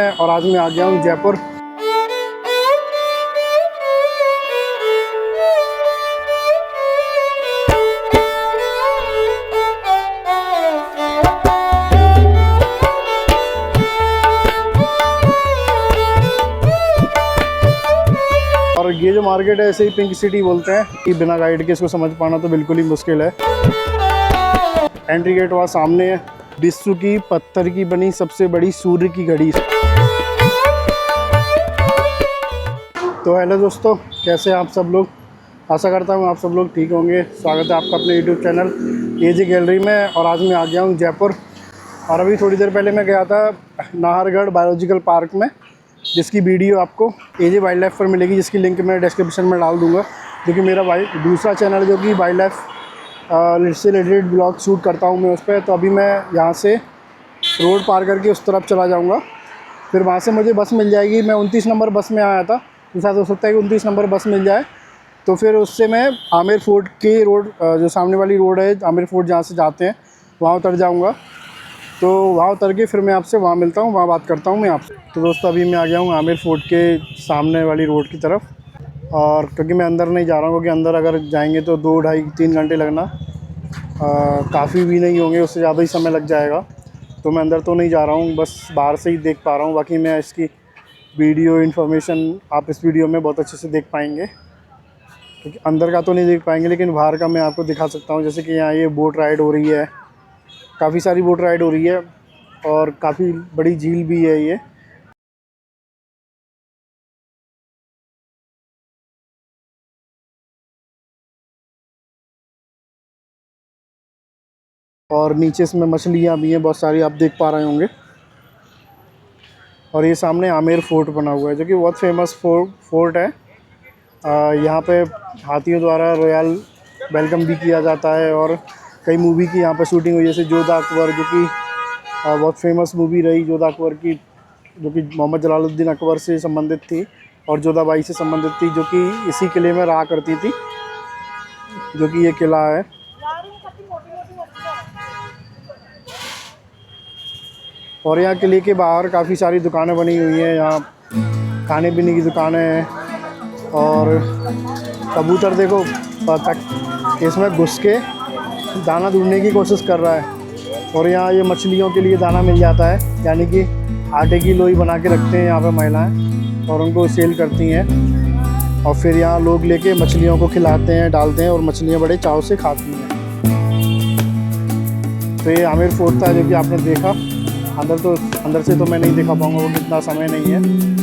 और आज मैं आ गया हूँ जयपुर। और ये जो मार्केट है ऐसे ही पिंक सिटी बोलते हैं कि बिना गाइड के इसको समझ पाना तो बिल्कुल ही मुश्किल है। एंट्री गेट वहाँ सामने है। विश्व की पत्थर की बनी सबसे बड़ी सूर्य की घड़ी। तो हेलो दोस्तों, कैसे हैं आप सब लोग। आशा करता हूँ आप सब लोग ठीक होंगे। स्वागत है आपका अपने यूट्यूब चैनल एजे गैलरी में। और आज मैं आ गया हूँ जयपुर। और अभी थोड़ी देर पहले मैं गया था नाहरगढ़ बायोलॉजिकल पार्क में, जिसकी वीडियो आपको एजे वाइल्ड लाइफ पर मिलेगी, जिसकी लिंक मैं डिस्क्रिप्शन में डाल दूँगा। क्योंकि मेरा दूसरा चैनल जो कि वाइल्ड लाइफ से रिलेटेड ब्लॉग शूट करता हूँ मैं उस पर। तो अभी मैं यहाँ से रोड पार करके उस तरफ चला जाऊँगा, फिर वहाँ से मुझे बस मिल जाएगी। मैं 29 नंबर बस में आया था, तो शायद हो सकता है कि 29 नंबर बस मिल जाए। तो फिर उससे मैं आमेर फोर्ट के रोड, जो सामने वाली रोड है आमेर फोर्ट जहाँ से जाते हैं, वहाँ उतर जाऊँगा। तो वहाँ उतर के फिर मैं आपसे वहाँ मिलता हूँ, वहाँ बात करता हूँ मैं आपसे। तो दोस्तों अभी मैं आ गया हूँ आमेर फोर्ट के सामने वाली रोड की तरफ। और क्योंकि मैं अंदर नहीं जा रहा हूँ, क्योंकि अंदर अगर जाएंगे तो 2 ढाई 3 घंटे लगना काफ़ी भी नहीं होंगे, उससे ज़्यादा ही समय लग जाएगा। तो मैं अंदर तो नहीं जा रहा हूँ, बस बाहर से ही देख पा रहा हूँ। बाकी मैं इसकी वीडियो इन्फॉर्मेशन आप इस वीडियो में बहुत अच्छे से देख पाएंगे, क्योंकि अंदर का तो नहीं देख पाएंगे, लेकिन बाहर का मैं आपको दिखा सकता हूँ। जैसे कि यहाँ ये बोट राइड हो रही है, काफ़ी सारी बोट राइड हो रही है और काफ़ी बड़ी झील भी है ये। और नीचे इसमें मछलियाँ भी हैं बहुत सारी, आप देख पा रहे होंगे। और ये सामने आमेर फोर्ट बना हुआ है, जो कि बहुत फेमस फोर्ट है। यहाँ पे हाथियों द्वारा रॉयल वेलकम भी किया जाता है। और कई मूवी की यहाँ पे शूटिंग हुई, जैसे जोधा अकबर, जो कि बहुत फेमस मूवी रही जोधा अकबर की, जो कि मोहम्मद जलालुद्दीन अकबर से संबंधित थी और जोधाबाई से संबंधित थी, जो कि इसी किले में रहा करती थी, जो कि ये किला है। और यहाँ किले के बाहर काफ़ी सारी दुकानें बनी हुई हैं। यहाँ खाने पीने की दुकानें हैं। और कबूतर देखो परफेक्ट इसमें घुस के दाना ढूंढने की कोशिश कर रहा है। और यहाँ ये मछलियों के लिए दाना मिल जाता है, यानी कि आटे की लोई बना के रखते हैं यहाँ पे महिलाएं और उनको सेल करती हैं। और फिर यहाँ लोग लेके मछलियों को खिलाते हैं, डालते हैं, और मछलियाँ बड़े चाव से खाती हैं। तो ये आमेर फोर्ट था, जो कि आपने देखा। अंदर से तो मैं नहीं दिखा पाऊँगा, वो कितना समय नहीं है।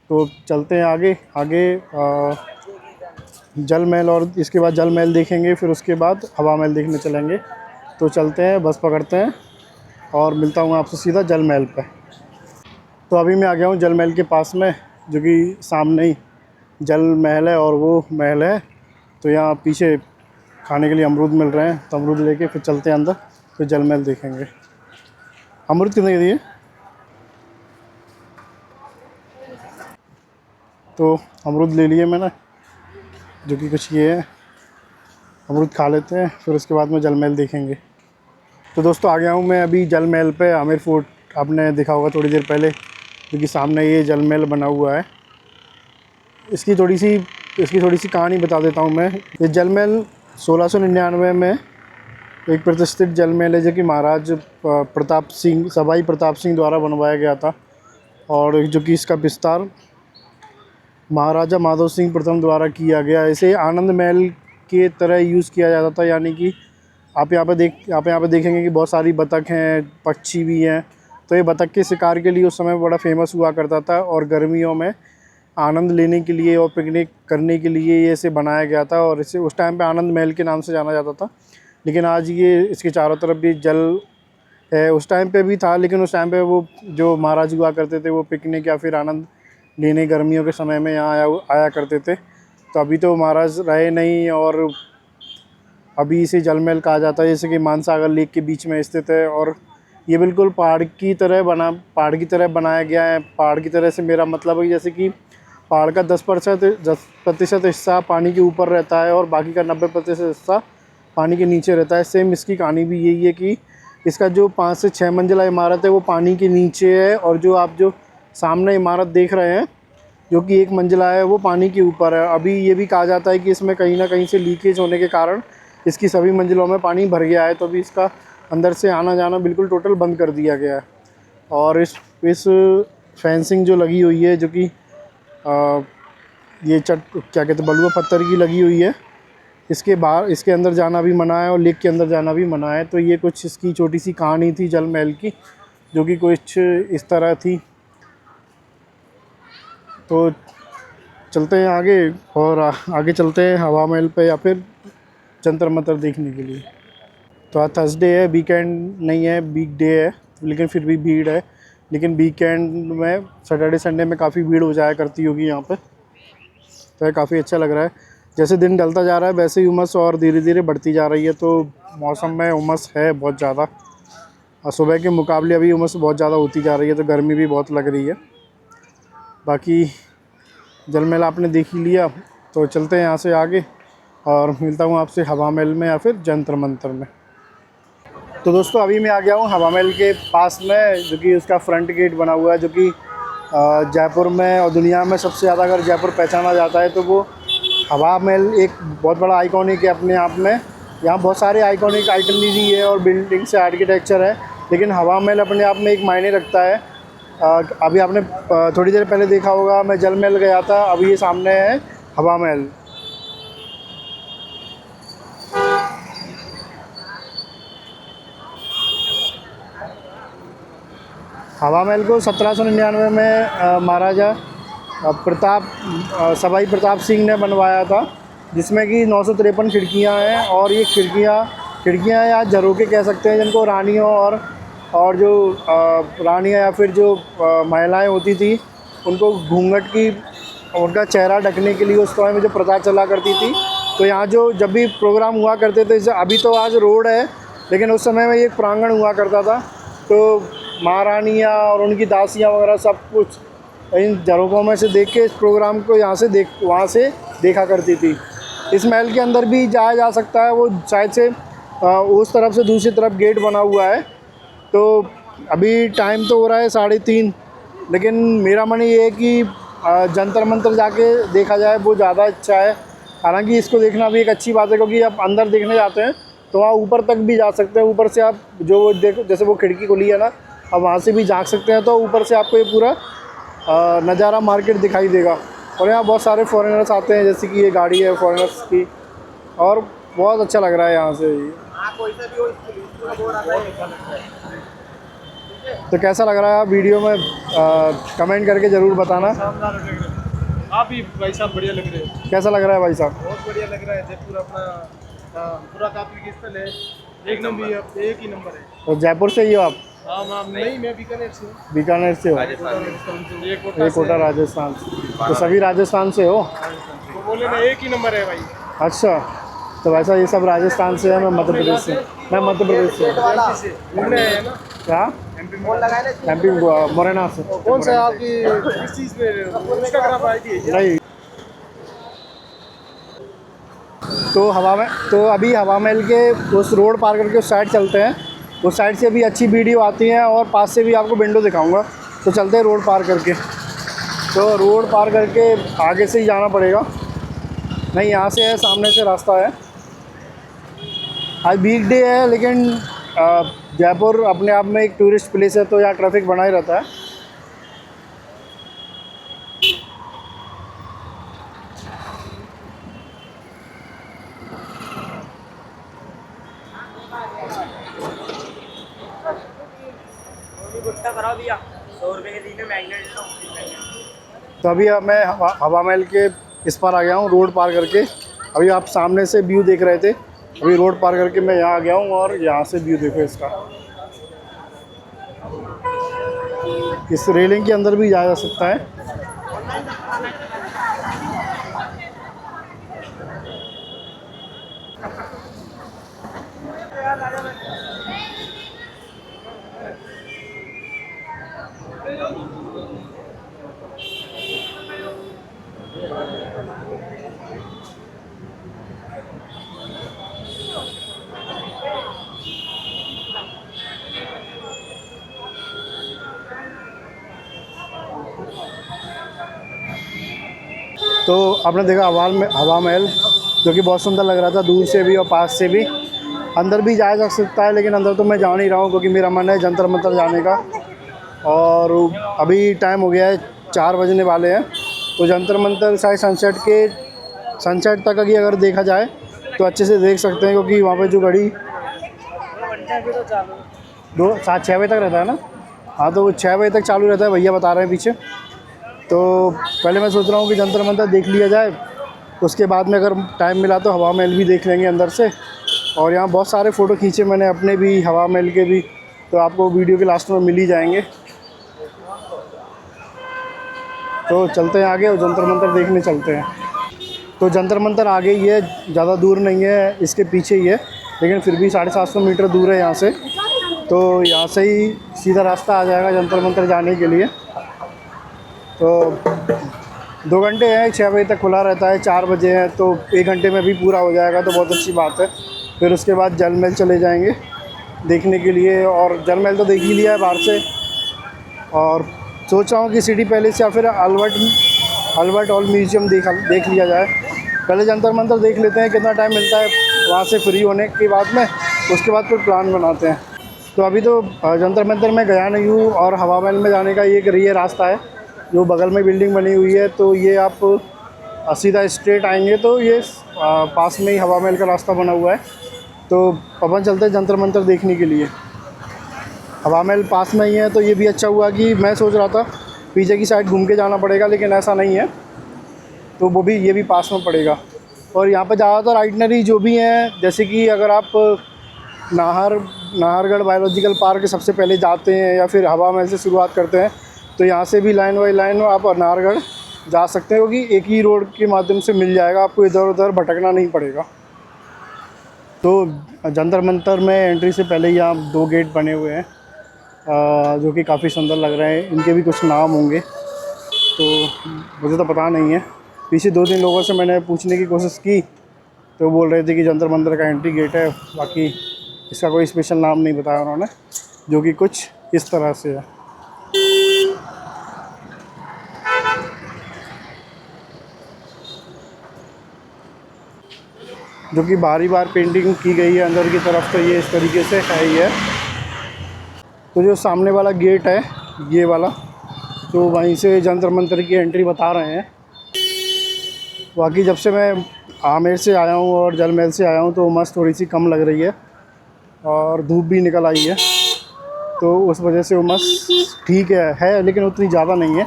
तो चलते हैं आगे आगे। जल महल और इसके बाद जल महल देखेंगे, फिर उसके बाद हवा महल देखने चलेंगे। तो चलते हैं, बस पकड़ते हैं और मिलता हूँ आपसे सीधा जल महल पे। तो अभी मैं आ गया हूँ जल महल के पास में, जो कि सामने ही जल महल है और वो महल है। तो यहाँ पीछे खाने के लिए अमरूद मिल रहे हैं, तो अमरूद लेके फिर चलते हैं अंदर, फिर जल महल देखेंगे। अमरूद कितने के दिए? तो अमरूद ले लिए मैंने, जो कि कुछ ये है। अमरूद खा लेते हैं, फिर उसके बाद में जल महल देखेंगे। तो दोस्तों आ गया हूँ मैं अभी जल महल पे। आमिर फोर्ट आपने देखा होगा थोड़ी देर पहले, क्योंकि सामने ये जल महल बना हुआ है। इसकी थोड़ी सी कहानी बता देता हूँ मैं। ये जल महल 1699 में एक प्रतिष्ठित जल महल है, जो कि महाराज प्रताप सिंह, सवाई प्रताप सिंह द्वारा बनवाया गया था। और जो कि इसका विस्तार महाराजा माधव सिंह प्रथम द्वारा किया गया। इसे आनंद महल के तरह यूज़ किया जाता था, यानी कि आप यहाँ पे देखेंगे कि बहुत सारी बतख हैं, पक्षी भी हैं। तो ये बतख के शिकार के लिए उस समय बड़ा फेमस हुआ करता था, और गर्मियों में आनंद लेने के लिए और पिकनिक करने के लिए ये इसे बनाया गया था, और इसे उस टाइम पे आनंद महल के नाम से जाना जाता था। लेकिन आज ये इसके चारों तरफ भी जल है, उस टाइम पे भी था, लेकिन उस टाइम पे वो जो महाराज हुआ करते थे वो पिकनिक या फिर आनंद लेने गर्मियों के समय में यहाँ आया करते थे। तो अभी तो महाराज रहे नहीं, और अभी इसे जल महल कहा जाता है, जैसे कि मानसागर लेक के बीच में स्थित है। और ये बिल्कुल पहाड़ की तरह बनाया गया है। पहाड़ की तरह से मेरा मतलब है जैसे कि पहाड़ का 10% हिस्सा पानी के ऊपर रहता है और बाकी का 90% हिस्सा पानी के नीचे रहता है। सेम इसकी कहानी भी यही है कि इसका जो 5 से 6 मंजिला इमारत है वो पानी के नीचे है, और जो आप जो सामने इमारत देख रहे हैं जो कि 1 मंजिला है वो पानी के ऊपर है। अभी ये भी कहा जाता है कि इसमें कहीं ना कहीं से लीकेज होने के कारण इसकी सभी मंजिलों में पानी भर गया है, तो अभी इसका अंदर से आना जाना बिल्कुल टोटल बंद कर दिया गया है। और इस फेंसिंग जो लगी हुई है, जो कि ये क्या कहते हैं, बलुआ पत्थर की लगी हुई है, इसके बाहर, इसके अंदर जाना भी मना है और लेक के अंदर जाना भी मना है। तो ये कुछ इसकी छोटी सी कहानी थी जल महल की, जो कि कुछ इस तरह थी। तो चलते हैं आगे, और आगे चलते हैं हवा महल पे या फिर जंतर मंतर देखने के लिए। तो आज थर्सडे है, वीकेंड नहीं है, वीक डे है, लेकिन फिर भी भीड़ है। लेकिन वीकेंड में सैटरडे संडे में काफ़ी भीड़ हो जाया करती होगी यहाँ पे। तो ये काफ़ी अच्छा लग रहा है। जैसे दिन ढलता जा रहा है वैसे ही उमस और धीरे धीरे बढ़ती जा रही है। तो मौसम में उमस है बहुत ज़्यादा, और सुबह के मुकाबले अभी उमस बहुत ज़्यादा होती जा रही है, तो गर्मी भी बहुत लग रही है। बाकी जल महल आपने देख ही लिया, तो चलते हैं यहाँ से आगे और मिलता हूँ आपसे हवा महल में या फिर जंतर मंतर में। तो दोस्तों अभी मैं आ गया हूँ हवा महल के पास में, जो कि उसका फ्रंट गेट बना हुआ है, जो कि जयपुर में और दुनिया में सबसे ज़्यादा अगर जयपुर पहचाना जाता है तो वो हवा महल एक बहुत बड़ा आइकॉनिक है अपने आप में। यहाँ बहुत सारे आइकॉनिक आइटनरी है और बिल्डिंग से आर्किटेक्चर है, लेकिन हवा महल अपने आप में एक मायने रखता है। अभी आपने थोड़ी देर पहले देखा होगा, मैं जल महल गया था, अभी ये सामने है हवा महल। हवा महल को 1799 में महाराजा सवाई प्रताप सिंह ने बनवाया था, जिसमें कि 953 खिड़कियाँ हैं। और ये खिड़कियाँ या झरोखे कह सकते हैं, जिनको रानियों और जो रानियाँ या फिर जो महिलाएं होती थी उनको घूंघट की, उनका चेहरा ढकने के लिए उस समय में जो प्रथा चला करती थी। तो यहाँ जो जब भी प्रोग्राम हुआ करते थे, अभी तो आज रोड है, लेकिन उस समय में ये प्रांगण हुआ करता था। तो महारानियाँ और उनकी दासियाँ वगैरह सब कुछ इन झरोखों में से देख के इस प्रोग्राम को वहाँ से देखा करती थी। इस महल के अंदर भी जाया जा सकता है, वो शायद से उस तरफ से दूसरी तरफ गेट बना हुआ है। तो अभी टाइम तो हो रहा है 3:30, लेकिन मेरा मन ये है कि जंतर मंतर जाके देखा जाए, वो ज़्यादा अच्छा है। हालांकि इसको देखना भी एक अच्छी बात है, क्योंकि आप अंदर देखने जाते हैं तो वहाँ ऊपर तक भी जा सकते हैं। ऊपर से आप जो देखो, जैसे वो खिड़की खुली है ना, अब वहाँ से भी झाँक सकते हैं, तो ऊपर से आपको ये पूरा नज़ारा मार्केट दिखाई देगा। और यहाँ बहुत सारे फॉरेनर्स आते हैं, जैसे कि ये गाड़ी है फॉरेनर्स की, और बहुत अच्छा लग रहा है यहाँ से। तो कैसा लग रहा है वीडियो में, कमेंट करके ज़रूर बताना। आप ही भाई साहब बढ़िया लग रहे हैं। कैसा लग रहा है भाई साहब? बहुत बढ़िया लग रहा है। जयपुर अपना पूरा काफी स्थल है, देखने भी एक ही नंबर है। तो जयपुर से ही हो आप? हाँ मैम, नहीं मैं बीकानेर से हूँ। बीकानेर से हो? ये एक कोटा राजस्थान से। तो सभी राजस्थान से हो? तो बोले ना एक ही नंबर है भाई। अच्छा, तो वैसा ये सब राजस्थान से है, मैं मध्य प्रदेश से। मैं मध्य प्रदेश से हूँ। घूमने आए हैं ना? क्या? एमपी मुरैना से। कौन सा आपकी किस चीज़ पे इंस्टाग्राम आईडी है? नहीं, तो अभी हवा महल के उस रोड पार करके उस साइड चलते हैं। उस साइड से भी अच्छी वीडियो आती है और पास से भी आपको विंडो दिखाऊंगा। तो चलते हैं रोड पार करके। तो रोड पार करके आगे से ही जाना पड़ेगा। नहीं, यहाँ से है, सामने से रास्ता है। आज वीक डे है, लेकिन जयपुर अपने आप में एक टूरिस्ट प्लेस है, तो यहाँ ट्रैफिक बना ही रहता है। कराओ भैया, 100 रुपये के 3 मैग्नेट लो। तो अभी मैं हवा महल के इस पार आ गया हूँ, रोड पार करके। अभी आप सामने से व्यू देख रहे थे, अभी रोड पार करके मैं यहाँ आ गया हूँ और यहाँ से व्यू देखो इसका। इस रेलिंग के अंदर भी जाया जा सकता है। तो आपने देखा हवा महल, जो कि बहुत सुंदर लग रहा था दूर से भी और पास से भी। अंदर भी जाया जा सकता है, लेकिन अंदर तो मैं जा नहीं रहा हूँ क्योंकि मेरा मन है जंतर मंतर जाने का। और अभी टाइम हो गया है, 4 बजने वाले हैं। तो जंतर मंतर शायद सनसेट तक अगर देखा जाए तो अच्छे से देख सकते हैं, क्योंकि वहाँ पे जो घड़ी 6 बजे तक रहता है ना। हाँ, तो 6 बजे तक चालू रहता है, भैया बता रहे हैं पीछे। तो पहले मैं सोच रहा हूँ कि जंतर मंतर देख लिया जाए, उसके बाद में अगर टाइम मिला तो हवा महल भी देख लेंगे अंदर से। और यहाँ बहुत सारे फ़ोटो खींचे मैंने अपने भी, हवा महल के भी, तो आपको वीडियो के लास्ट में मिल ही जाएंगे। तो चलते हैं आगे और जंतर मंतर देखने चलते हैं। तो जंतर मंतर आगे ही है, ज़्यादा दूर नहीं है, इसके पीछे ही है, लेकिन फिर भी 750 मीटर दूर है यहाँ से। तो यहाँ से ही सीधा रास्ता आ जाएगा जंतर मंतर जाने के लिए। तो 2 घंटे हैं, 6 बजे तक खुला रहता है, 4 बजे है, तो 1 घंटे में भी पूरा हो जाएगा, तो बहुत अच्छी बात है। फिर उसके बाद जल महल चले जाएंगे देखने के लिए। और जल महल तो देख ही लिया है बाहर से, और सोच रहा हूँ कि सिटी पैलेस या फिर अल्बर्ट हॉल म्यूज़ियम देख लिया जाए। पहले जंतर मंतर देख लेते हैं, कितना टाइम मिलता है वहाँ से फ्री होने के बाद में, उसके बाद फिर प्लान बनाते हैं। तो अभी तो जंतर मंतर में गया नहीं हूँ, और हवा महल में जाने का ये रास्ता है, जो बगल में बिल्डिंग बनी हुई है। तो ये आप सीधा स्ट्रेट आएंगे तो ये पास में ही हवा महल का रास्ता बना हुआ है। तो अपन चलते हैं जंतर मंतर देखने के लिए। हवा महल पास में ही है, तो ये भी अच्छा हुआ कि मैं सोच रहा था पीछे की साइड घूम के जाना पड़ेगा, लेकिन ऐसा नहीं है, तो ये भी पास में पड़ेगा। और यहाँ पर ज़्यादातर आइटनरी जो भी हैं, जैसे कि अगर आप नाहरगढ़ बायोलॉजिकल पार्क सबसे पहले जाते हैं या फिर हवा महल से शुरुआत करते हैं, तो यहाँ से भी लाइन बाई लाइन आप नाहरगढ़ जा सकते हैं, क्योंकि एक ही रोड के माध्यम से मिल जाएगा, आपको इधर उधर भटकना नहीं पड़ेगा। तो जंतर मंतर में एंट्री से पहले ही यहाँ 2 गेट बने हुए हैं, जो कि काफ़ी सुंदर लग रहे हैं। इनके भी कुछ नाम होंगे, तो मुझे तो पता नहीं है। पीछे 2-3 लोगों से मैंने पूछने की कोशिश की, तो बोल रहे थे कि जंतर मंतर का एंट्री गेट है, बाकी इसका कोई स्पेशल नाम नहीं बताया उन्होंने, जो कि कुछ इस तरह से है। जो कि बारी बार पेंटिंग की गई है अंदर की तरफ, तो ये इस तरीके से है ही है। तो जो सामने वाला गेट है, ये वाला, तो वहीं से जंतर मंतर की एंट्री बता रहे हैं। बाकी जब से मैं आमेर से आया हूँ और जल महल से आया हूँ, तो उमस थोड़ी सी कम लग रही है और धूप भी निकल आई है, तो उस वजह से उमस ठीक है, लेकिन उतनी ज़्यादा नहीं है।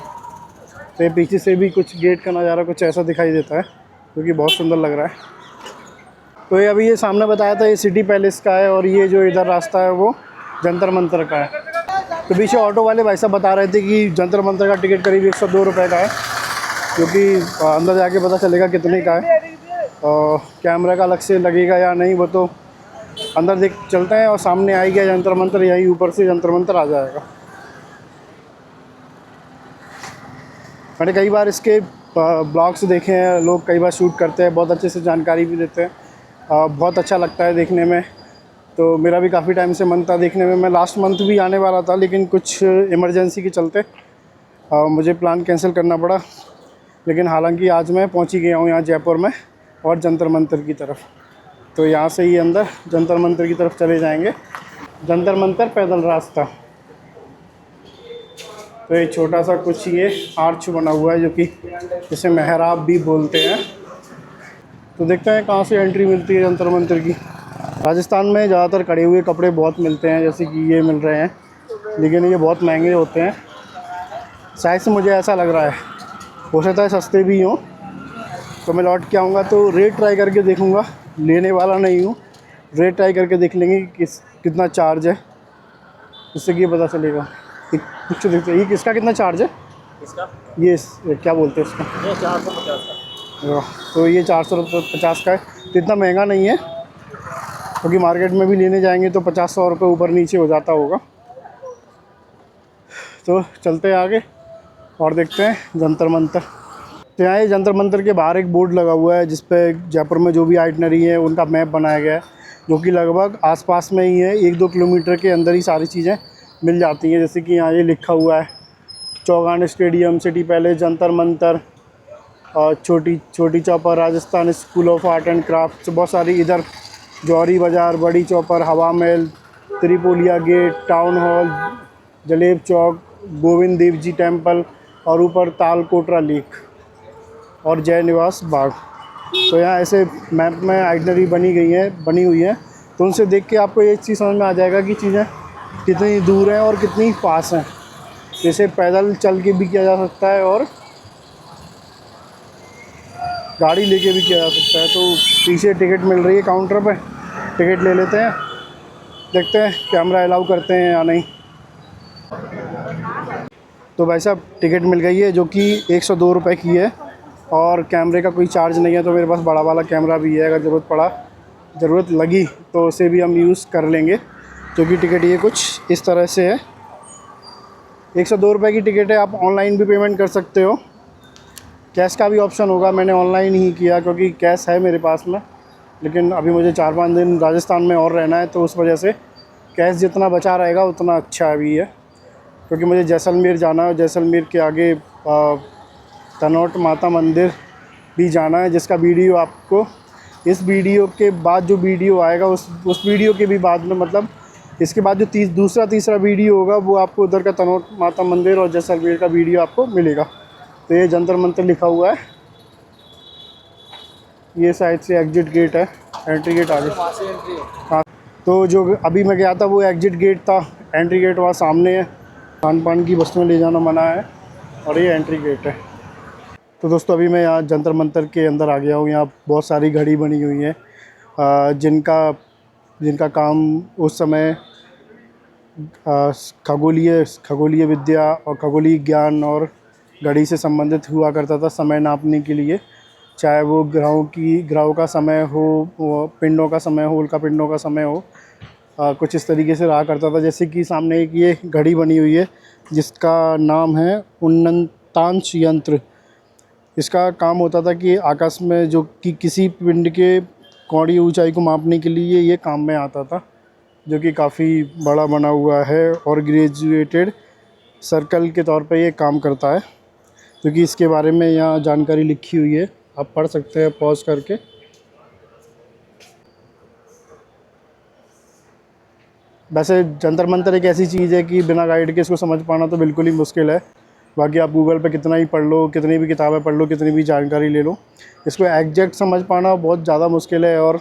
तो पीछे से भी कुछ गेट का नज़ारा कुछ ऐसा दिखाई देता है। क्योंकि बहुत सुंदर लग रहा है। तो ये अभी ये सामने बताया था ये सिटी पैलेस का है, और ये जो इधर रास्ता है वो जंतर मंतर का है। तो पीछे ऑटो वाले भाई साहब बता रहे थे कि जंतर मंतर का टिकट करीब 102 रुपये का है, क्योंकि अंदर जाके पता चलेगा कितने का है। और कैमरा का अलग से लगेगा या नहीं वो तो अंदर देख चलते हैं। और सामने आ गया जंतर मंतर, यहीं ऊपर से जंतर मंतर आ जाएगा। मैंने कई बार इसके ब्लॉग्स देखे हैं, लोग कई बार शूट करते हैं, बहुत अच्छे से जानकारी भी देते हैं। बहुत अच्छा लगता है देखने में। तो मेरा भी काफ़ी टाइम से मन था देखने में। मैं लास्ट मंथ भी आने वाला था, लेकिन कुछ इमरजेंसी के चलते मुझे प्लान कैंसिल करना पड़ा। लेकिन हालांकि आज मैं पहुंच ही गया हूं यहाँ जयपुर में और जंतर मंतर की तरफ। तो यहाँ से ही अंदर जंतर मंतर की तरफ चले जाएंगे। जंतर मंतर पैदल रास्ता। तो ये छोटा सा कुछ ये आर्च बना हुआ है, जो कि इसे मेहराब भी बोलते हैं। तो देखते हैं कहाँ से एंट्री मिलती है जंतर मंतर की। राजस्थान में ज़्यादातर कड़े हुए कपड़े बहुत मिलते हैं, जैसे कि ये मिल रहे हैं, लेकिन ये बहुत महंगे होते हैं। शायद से मुझे ऐसा लग रहा है, हो सकता है सस्ते भी हों। तो मैं लौट के आऊँगा तो रेट ट्राई करके देखूँगा, लेने वाला नहीं हूँ। रेट ट्राई करके देख लेंगे कि कितना चार्ज है, इससे कि पता चलेगा। कुछ देखते हैं ये किसका कितना चार्ज है। इसका ये क्या बोलते हैं इसका, ये 450 का। तो ये 450 का है। तो इतना महंगा नहीं है, क्योंकि मार्केट में भी लेने जाएंगे तो 50-100 रुपये ऊपर नीचे हो जाता होगा। तो चलते हैं आगे और देखते हैं जंतर मंतर। तो यहाँ ये जंतर मंतर के बाहर एक बोर्ड लगा हुआ है, जिस पे जयपुर में जो भी आइटनरी है उनका मैप बनाया गया है, जो कि लगभग आसपास में ही है। 1-2 किलोमीटर के अंदर ही सारी चीज़ें मिल जाती हैं। जैसे कि यहाँ ये लिखा हुआ है Chaugan stadium, city palace, Jantar Mantar, और छोटी chopper, Rajasthan school of art and craft. बहुत सारी इधर जौहरी बाज़ार, बड़ी चौपर, हवा महल, त्रिपोलिया गेट, टाउन हॉल, जलेब चौक, गोविंद देव जी टेम्पल, और ऊपर तालकोटरा लेक और जय निवास बाग। तो यहाँ ऐसे मैप में आइटनरी बनी हुई है। तो उनसे देख के आपको ये चीज़ समझ में आ जाएगा कि चीज़ें कितनी दूर हैं और कितनी पास हैं। जैसे पैदल चल के भी किया जा सकता है और गाड़ी लेके भी किया जा सकता है। तो पीछे टिकट मिल रही है काउंटर पे, टिकट ले लेते हैं, देखते हैं कैमरा अलाउ करते हैं या नहीं। तो भाई साहब टिकट मिल गई है, जो कि 102 रुपये की है, और कैमरे का कोई चार्ज नहीं है। तो मेरे पास बड़ा वाला कैमरा भी है, अगर ज़रूरत लगी तो उसे भी हम यूज़ कर लेंगे। क्योंकि टिकट ये कुछ इस तरह से है, 102 रुपये की टिकट है। आप ऑनलाइन भी पेमेंट कर सकते हो, कैश का भी ऑप्शन होगा। मैंने ऑनलाइन ही किया क्योंकि कैश है मेरे पास में, लेकिन अभी मुझे 4-5 दिन राजस्थान में और रहना है, तो उस वजह से कैश जितना बचा रहेगा उतना अच्छा अभी है। क्योंकि मुझे जैसलमेर जाना है, जैसलमेर के आगे तनोट माता मंदिर भी जाना है, जिसका वीडियो आपको इस वीडियो के बाद जो वीडियो आएगा उस वीडियो के भी बाद में, मतलब इसके बाद जो दूसरा तीसरा वीडियो होगा वो आपको उधर का तनोट माता मंदिर और जैसलमेर का वीडियो आपको मिलेगा। तो ये जंतर मंतर लिखा हुआ है, ये साइड से एग्जिट गेट है, एंट्री गेट आगे। हाँ, तो जो अभी मैं गया था वो एग्जिट गेट था, एंट्री गेट वहाँ सामने है। खान पान की वस्तुएं ले जाना मना है, और ये एंट्री गेट है। तो दोस्तों अभी मैं यहाँ जंतर मंतर के अंदर आ गया हूँ। यहाँ बहुत सारी घड़ी बनी हुई हैं, जिनका काम उस समय खगोलीय विद्या और खगोलीय ज्ञान और घड़ी से संबंधित हुआ करता था, समय नापने के लिए। चाहे वो ग्रहों का समय हो, पिंडों का समय हो, उल्का पिंडों का समय हो, कुछ इस तरीके से रहा करता था। जैसे कि सामने एक ये घड़ी बनी हुई है, जिसका नाम है उन्नतांश यंत्र। इसका काम होता था कि आकाश में जो कि किसी पिंड के कोणीय ऊंचाई को मापने के लिए ये काम में आता था, जो कि काफ़ी बड़ा बना हुआ है और ग्रेजुएटेड सर्कल के तौर पे ये काम करता है। क्योंकि इसके बारे में यहाँ जानकारी लिखी हुई है, आप पढ़ सकते हैं पॉज करके। वैसे जंतर मंतर एक ऐसी चीज़ है कि बिना गाइड के इसको समझ पाना तो बिल्कुल ही मुश्किल है। बाकी आप गूगल पे कितना ही पढ़ लो, कितनी भी किताबें पढ़ लो, कितनी भी जानकारी ले लो, इसको एग्जैक्ट समझ पाना बहुत ज़्यादा मुश्किल है। और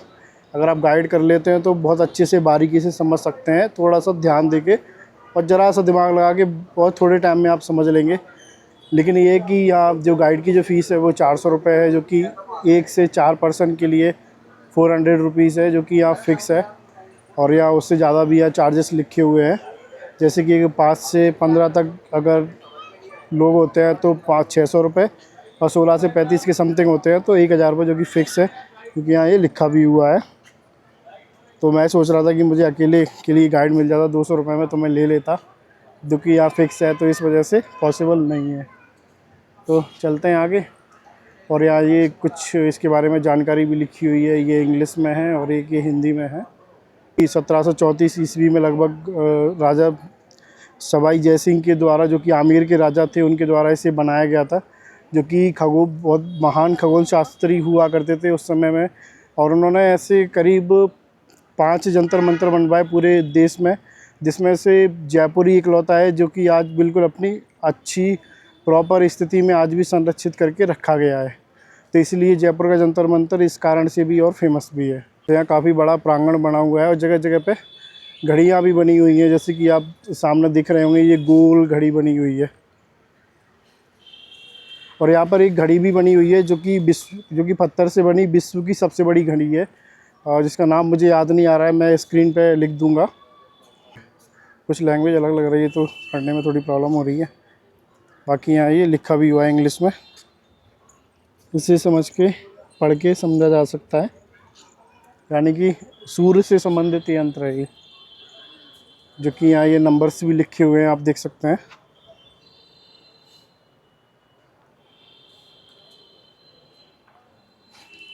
अगर आप गाइड कर लेते हैं तो बहुत अच्छे से बारीकी से समझ सकते हैं, थोड़ा सा ध्यान देके और ज़रा सा दिमाग लगा के बहुत थोड़े टाइम में आप समझ लेंगे। लेकिन ये है कि यहाँ जो गाइड की जो फ़ीस है वो 400 रुपये है, जो कि 1 से 4 पर्सन के लिए 400 रुपीज़ है, जो कि यहाँ फ़िक्स है। और यहाँ उससे ज़्यादा भी यहाँ चार्जेस लिखे हुए हैं, जैसे कि 5 से 15 तक अगर लोग होते हैं तो 500-600 रुपये, और 16 से 35 के समथिंग होते हैं तो 1000 रुपये, जो कि फ़िक्स है, क्योंकि यहाँ ये लिखा भी हुआ है। तो मैं सोच रहा था कि मुझे अकेले के लिए गाइड मिल जाता 200 रुपये में तो मैं ले लेता, जो कि यहाँ फ़िक्स है, तो इस वजह से पॉसिबल नहीं है। तो चलते हैं आगे। और यहाँ ये कुछ इसके बारे में जानकारी भी लिखी हुई है, ये इंग्लिश में है और एक ये हिंदी में है। 1734 ईस्वी में लगभग राजा सवाई जय सिंह के द्वारा, जो कि आमेर के राजा थे, उनके द्वारा इसे बनाया गया था, जो कि बहुत महान खगोल शास्त्री हुआ करते थे उस समय में। और उन्होंने ऐसे करीब 5 जंतर मंतर बनवाए पूरे देश में, जिसमें से जयपुर ही इकलौता है जो कि आज बिल्कुल अपनी अच्छी प्रॉपर स्थिति में आज भी संरक्षित करके रखा गया है। तो इसलिए जयपुर का जंतर मंतर इस कारण से भी और फेमस भी है। तो यहाँ काफ़ी बड़ा प्रांगण बना हुआ है और जगह जगह पे घड़ियाँ भी बनी हुई हैं, जैसे कि आप सामने दिख रहे होंगे, ये गोल घड़ी बनी हुई है। और यहाँ पर एक घड़ी भी बनी हुई है जो कि पत्थर से बनी विश्व की सबसे बड़ी घड़ी है, और जिसका नाम मुझे याद नहीं आ रहा है, मैं स्क्रीन पे लिख दूँगा। कुछ लैंग्वेज अलग लग रही है तो पढ़ने में थोड़ी प्रॉब्लम हो रही है। बाकी यहाँ ये लिखा भी हुआ है इंग्लिश में, इसे समझ के पढ़ के समझा जा सकता है। यानी कि सूर्य से संबंधित यंत्र है ये, जो कि यहाँ ये नंबर्स भी लिखे हुए हैं, आप देख सकते हैं।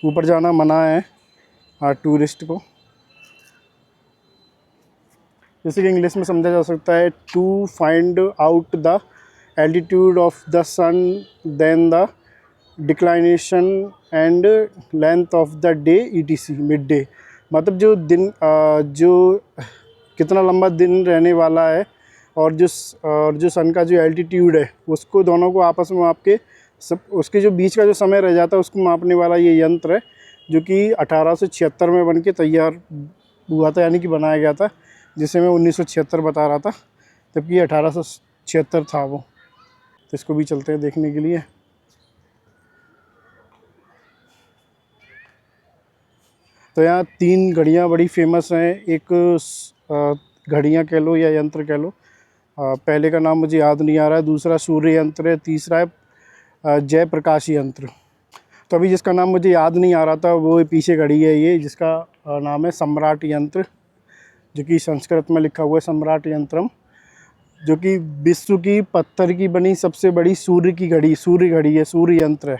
ऊपर जाना मना है टूरिस्ट को। जैसे कि इंग्लिश में समझा जा सकता है, to find out the altitude of the sun, then the declination and length of the day ETC mid day. मतलब जो दिन जो कितना लंबा दिन रहने वाला है, और जो सन का जो एल्टीट्यूड है, उसको दोनों को आपस में माप के उसके जो बीच का जो समय रह जाता है उसको मापने वाला ये यंत्र है, जो कि 1876 में बन के तैयार हुआ था, यानी कि बनाया गया था, जिसे मैं 1976 बता रहा था, जबकि 1876 था वो। तो इसको भी चलते हैं देखने के लिए। तो यहाँ 3 घड़ियाँ बड़ी फेमस हैं। एक घड़ियाँ कह लो या यंत्र कह लो, पहले का नाम मुझे याद नहीं आ रहा है, दूसरा सूर्य यंत्र है, तीसरा है जय प्रकाश यंत्र। तो अभी जिसका नाम मुझे याद नहीं आ रहा था वो पीछे घड़ी है ये, जिसका नाम है सम्राट यंत्र, जो कि संस्कृत में लिखा हुआ है सम्राट यंत्रम, जो कि विश्व की पत्थर की बनी सबसे बड़ी सूर्य घड़ी है, सूर्य यंत्र है,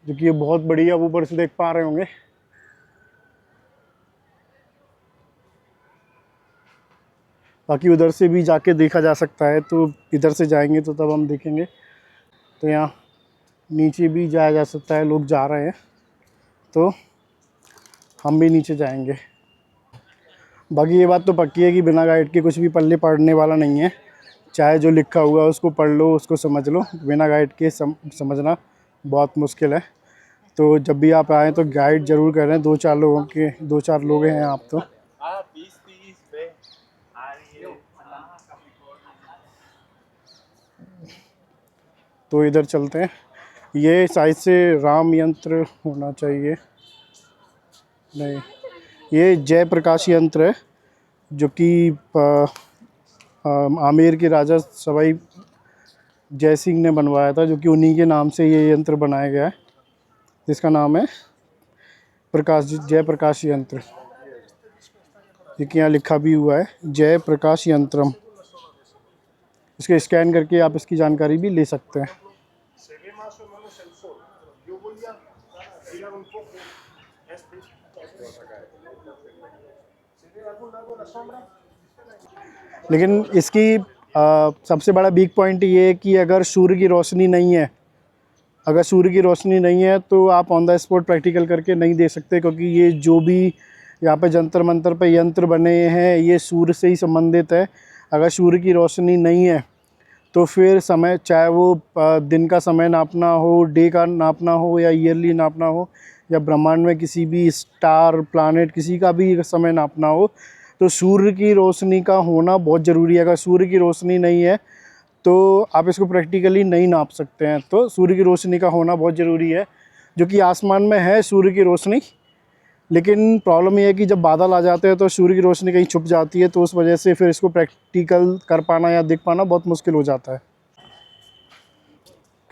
जो कि ये बहुत बड़ी है। आप ऊपर से देख पा रहे होंगे। बाकी उधर से भी जाके देखा जा सकता है, तो इधर से जाएंगे तो तब हम देखेंगे। तो यहाँ नीचे भी जाया जा सकता है, लोग जा रहे हैं तो हम भी नीचे जाएंगे। बाकी ये बात तो पक्की है कि बिना गाइड के कुछ भी पल्ले पड़ने वाला नहीं है, चाहे जो लिखा हुआ है उसको पढ़ लो, उसको समझ लो, बिना गाइड के समझना बहुत मुश्किल है। तो जब भी आप आएँ तो गाइड ज़रूर करें, 2-4 लोग हैं आप तो। तो इधर चलते हैं, ये शायद से राम यंत्र होना चाहिए, नहीं, ये जय प्रकाश यंत्र है, जो कि आमेर के राजा सवाई जय सिंह ने बनवाया था, जो कि उन्हीं के नाम से ये यंत्र बनाया गया है, जिसका नाम है जय प्रकाश यंत्र, जो कि यहाँ लिखा भी हुआ है जय प्रकाश यंत्रम। इसके स्कैन करके आप इसकी जानकारी भी ले सकते हैं। लेकिन इसकी सबसे बड़ा वीक पॉइंट ये है कि अगर सूर्य की रोशनी नहीं है तो आप ऑन द स्पॉट प्रैक्टिकल करके नहीं दे सकते, क्योंकि ये जो भी यहाँ पे जंतर मंतर पे यंत्र बने हैं ये सूर्य से ही संबंधित है। अगर सूर्य की रोशनी नहीं है तो फिर समय, चाहे वो दिन का समय नापना हो, डे का नापना हो, या ईयरली नापना हो, या ब्रह्मांड में किसी भी स्टार प्लैनेट किसी का भी समय नापना हो, तो सूर्य की रोशनी का होना बहुत ज़रूरी है। अगर सूर्य की रोशनी नहीं है तो आप इसको प्रैक्टिकली नहीं नाप सकते हैं। तो सूर्य की रोशनी का होना बहुत ज़रूरी है, जो कि आसमान में है सूर्य की रोशनी, लेकिन प्रॉब्लम ये है कि जब बादल आ जाते हैं तो सूर्य की रोशनी कहीं छुप जाती है, तो उस वजह से फिर इसको प्रैक्टिकल कर पाना या दिख पाना बहुत मुश्किल हो जाता है।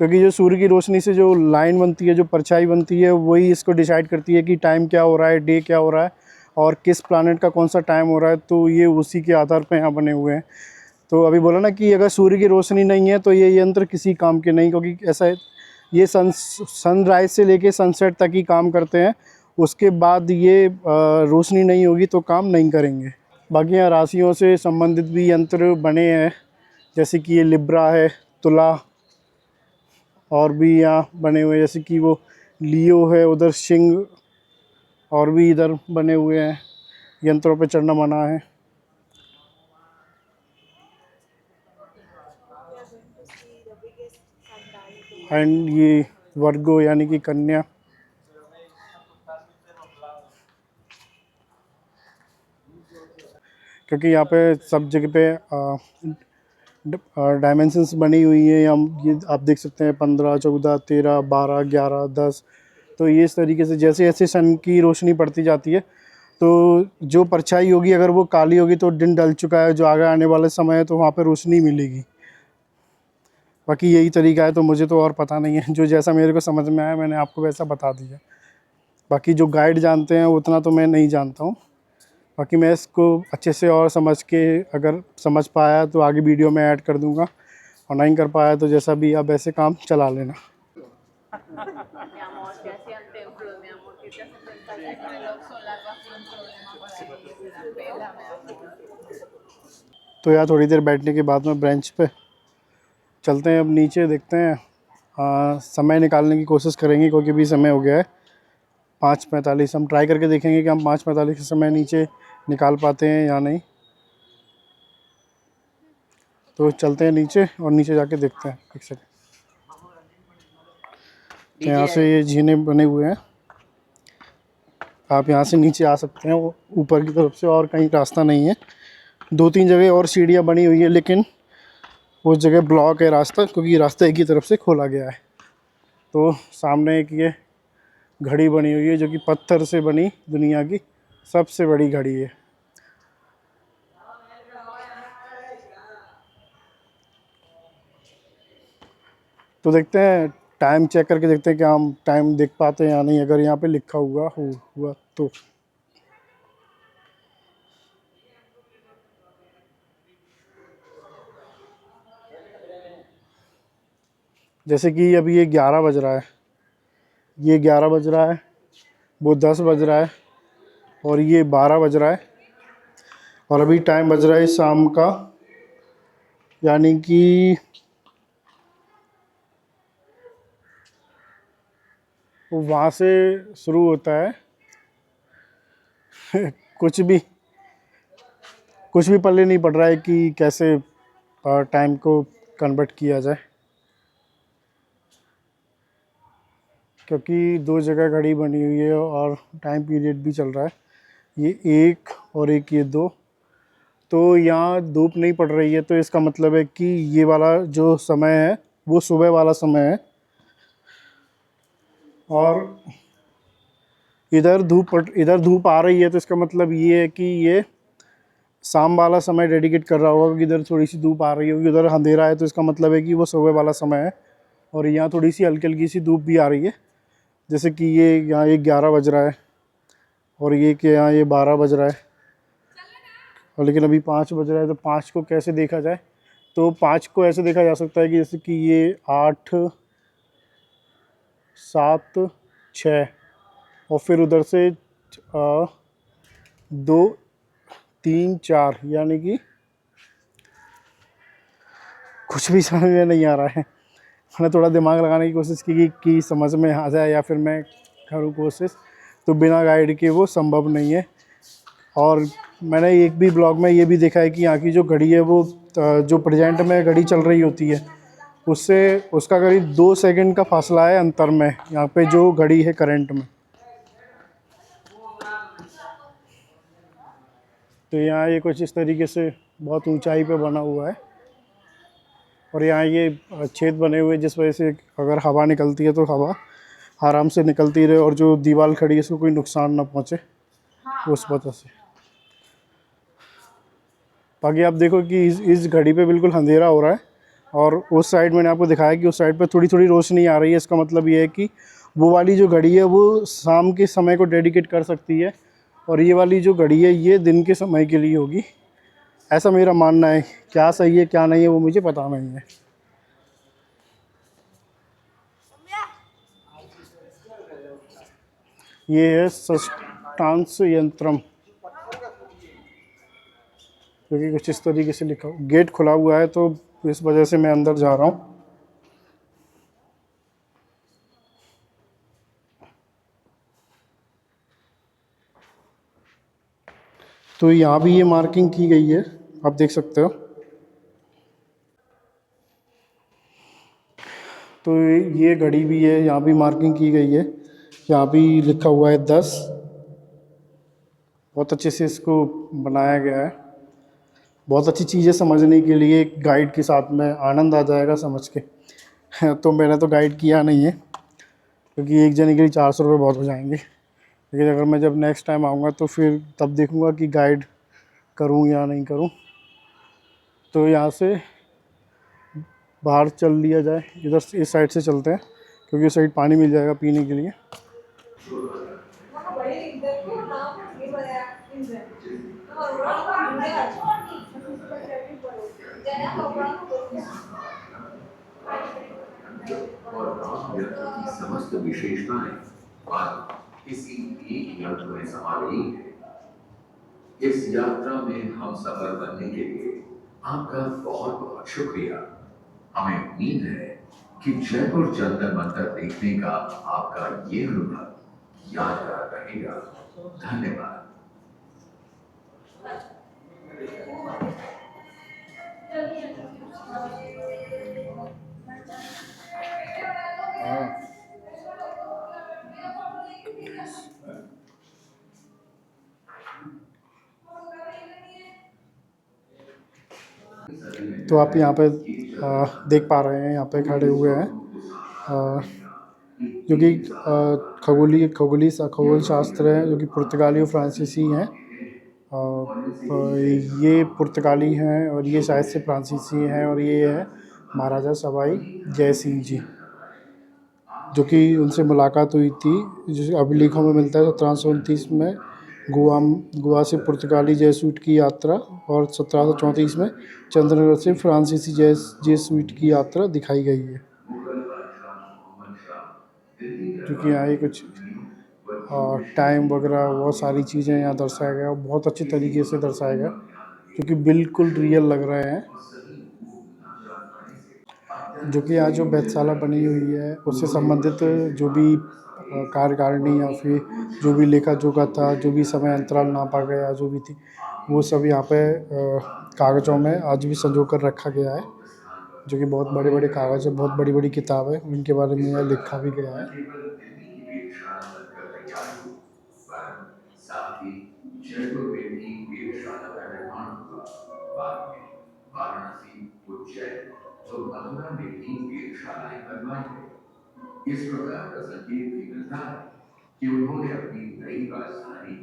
क्योंकि जो सूर्य की रोशनी से जो लाइन बनती है, जो परछाई बनती है, वही इसको डिसाइड करती है कि टाइम क्या हो रहा है, डे क्या हो रहा है और किस प्लैनेट का कौन सा टाइम हो रहा है। तो ये उसी के आधार पर यहाँ बने हुए हैं। तो अभी बोला ना कि अगर सूर्य की रोशनी नहीं है तो ये यंत्र किसी काम के नहीं, क्योंकि ऐसा है, ये सनराइज से लेके सनसेट तक ही काम करते हैं। उसके बाद ये रोशनी नहीं होगी तो काम नहीं करेंगे। बाकी यहाँ राशियों से संबंधित भी यंत्र बने हैं, जैसे कि ये लिब्रा है, तुला, और भी यहाँ बने हुए जैसे कि वो लियो है, उधर सिंह, और भी इधर बने हुए हैं। यंत्रों पे चढ़ना मना है। एंड ये वर्गो यानी कि कन्या। क्योंकि यहाँ पे सब जगह पे डायमेंशंस बनी हुई है, या ये आप देख सकते हैं 15, 14, 13, 12, 11, 10। तो ये इस तरीके से जैसे जैसे सन की रोशनी पड़ती जाती है तो जो परछाई होगी, अगर वो काली होगी तो दिन ढल चुका है, जो आगे आने वाले समय है तो वहाँ पे रोशनी मिलेगी। बाकी यही तरीका है, तो मुझे तो और पता नहीं है, जो जैसा मेरे को समझ में आया मैंने आपको वैसा बता दिया। बाकी जो गाइड जानते हैं उतना तो मैं नहीं जानता हूँ। बाकी मैं इसको अच्छे से और समझ के, अगर समझ पाया तो आगे वीडियो में ऐड कर दूँगा, और नहीं कर पाया तो जैसा भी आप ऐसे काम चला लेना। Mi amor, si hacían templo, mi amor, que te hacen pensar que con el ojo solar va a ser un problema para ellos, la pela, mi amor. तो यार थोड़ी देर बैठने के बाद में बेंच पे चलते हैं, अब नीचे देखते हैं। समय निकालने की कोशिश करेंगे, क्योंकि भी समय हो गया है 5:45। हम ट्राई करके देखेंगे कि हम 5:45 के समय नीचे निकाल पाते हैं या नहीं। तो चलते हैं नीचे, और नीचे जाके देखते हैं। एक सेकंड। तो यहाँ से ये जीने बने हुए हैं, आप यहाँ से नीचे आ सकते हैं, वो ऊपर की तरफ से, और कहीं रास्ता नहीं है। 2-3 जगह और सीढ़ियाँ बनी हुई है, लेकिन उस जगह ब्लॉक है रास्ता, क्योंकि रास्ता एक ही तरफ से खोला गया है। तो सामने एक ये घड़ी बनी हुई है, जो कि पत्थर से बनी दुनिया की सबसे बड़ी घड़ी है। तो देखते हैं, टाइम चेक करके देखते हैं कि हम टाइम देख पाते हैं या नहीं, अगर यहाँ पे लिखा हुआ तो। जैसे कि अभी ये 11 बज रहा है, ये 11 बज रहा है, वो 10 बज रहा है, और ये 12 बज रहा है, और अभी टाइम बज रहा है शाम का, यानी कि वहाँ से शुरू होता है कुछ भी पल्ले नहीं पड़ रहा है कि कैसे टाइम को कन्वर्ट किया जाए, क्योंकि 2 जगह घड़ी बनी हुई है और टाइम पीरियड भी चल रहा है। ये 1 और एक ये 2। तो यहाँ धूप नहीं पड़ रही है, तो इसका मतलब है कि ये वाला जो समय है वो सुबह वाला समय है, और इधर धूप आ रही है, तो इसका मतलब ये है कि ये शाम वाला समय डेडिकेट कर रहा होगा, क्योंकि इधर थोड़ी सी धूप आ रही होगी, उधर अंधेरा है, तो इसका मतलब है कि वो सुबह वाला समय है। और यहाँ थोड़ी सी हल्की हल्की सी धूप भी आ रही है, जैसे कि ये यहाँ ये 11 बज रहा है, और ये कि यहाँ ये 12 बज रहा है, और लेकिन अभी 5 बज रहा है। तो 5 को कैसे देखा जाए? तो 5 को ऐसे देखा जा सकता है कि जैसे कि ये 8, 7, 6, और फिर उधर से 2, 3, 4, यानी कि कुछ भी समझ में नहीं आ रहा है। मैंने थोड़ा दिमाग लगाने की कोशिश की कि समझ में आ जाए, या फिर मैं करूँ कोशिश, तो बिना गाइड के वो संभव नहीं है। और मैंने एक भी ब्लॉग में ये भी देखा है कि यहाँ की जो घड़ी है वो जो प्रेजेंट में घड़ी चल रही होती है उससे उसका करीब 2 सेकंड का फासला है अंतर में, यहाँ पे जो घड़ी है करंट में। तो यहाँ ये कुछ इस तरीके से बहुत ऊंचाई पे बना हुआ है, और यहाँ ये छेद बने हुए जिस वजह से अगर हवा निकलती है तो हवा आराम से निकलती रहे और जो दीवार खड़ी है उसको कोई नुकसान ना पहुँचे उस वजह से। बाकी आप देखो कि इस घड़ी पे बिल्कुल अंधेरा हो रहा है और उस साइड मैंने आपको दिखाया कि उस साइड पे थोड़ी थोड़ी रोशनी आ रही है। इसका मतलब ये है कि वो वाली जो घड़ी है वो शाम के समय को डेडिकेट कर सकती है और ये वाली जो घड़ी है ये दिन के समय के लिए होगी, ऐसा मेरा मानना है। क्या सही है क्या नहीं है वो मुझे पता नहीं है। ये है सष्टांश यंत्रम, क्योंकि कुछ इस तरीके से लिखा हुआ, गेट खुला हुआ है तो इस वजह से मैं अंदर जा रहा हूँ। तो यहाँ भी ये मार्किंग की गई है, आप देख सकते हो। तो ये घड़ी भी है, यहाँ भी मार्किंग की गई है, यहाँ भी लिखा हुआ है 10। बहुत अच्छे से इसको बनाया गया है, बहुत अच्छी चीज़ें समझने के लिए गाइड के साथ में आनंद आ जाएगा समझ के। तो मैंने तो गाइड किया नहीं है क्योंकि एक जने के लिए 400 रुपये बहुत हो जाएंगे, लेकिन अगर मैं जब नेक्स्ट टाइम आऊँगा तो फिर तब देखूँगा कि गाइड करूँ या नहीं करूँ। तो यहाँ से बाहर चल लिया जाए, इधर से इस साइड से चलते हैं क्योंकि इस साइड पानी मिल जाएगा पीने के लिए। और आप यंत्र की समस्त विशेषताएं आज इसी एक यंत्र में समा गई है। इस यात्रा में हम सफल बनने के लिए आपका बहुत बहुत शुक्रिया। हमें उम्मीद है कि जयपुर जंतर मंतर देखने का आपका ये अनुभव यादगार रहेगा। धन्यवाद। तो आप यहाँ पे देख पा रहे हैं, यहाँ पे खड़े हुए हैं जो कि खगोल शास्त्र है, जो कि पुर्तगाली और फ्रांसीसी हैं। ये पुर्तगाली हैं और ये शायद से फ्रांसीसी हैं और ये है महाराजा सवाई जय सिंह जी, जो कि उनसे मुलाकात हुई थी, जो अभिलेखों में मिलता है 1729 में गोवा से पुर्तगाली जेसुइट की यात्रा और 1734 में चंद्रनगर से फ्रांसीसी जेसुइट की यात्रा दिखाई गई है। क्योंकि यहाँ ये कुछ टाइम वगैरह बहुत सारी चीज़ें यहाँ दर्शाया गया और बहुत अच्छे तरीके से दर्शाया गया, क्योंकि बिल्कुल रियल लग रहे हैं। जो कि यहाँ जो वेधशाला बनी हुई है उससे संबंधित जो भी कार्यकारिणी या फिर जो भी लेखा जोखा था, जो भी समय अंतराल नापा गया, जो भी थी, वो सब यहाँ पे कागज़ों में आज भी संजो कर रखा गया है, जो कि बहुत बड़े बड़े कागज़ है, बहुत बड़ी बड़ी किताब है, उनके बारे में यह लिखा भी गया है। इस प्रकार का संकेत भी मिलता है कि उन्होंने अपनी नई राजधानी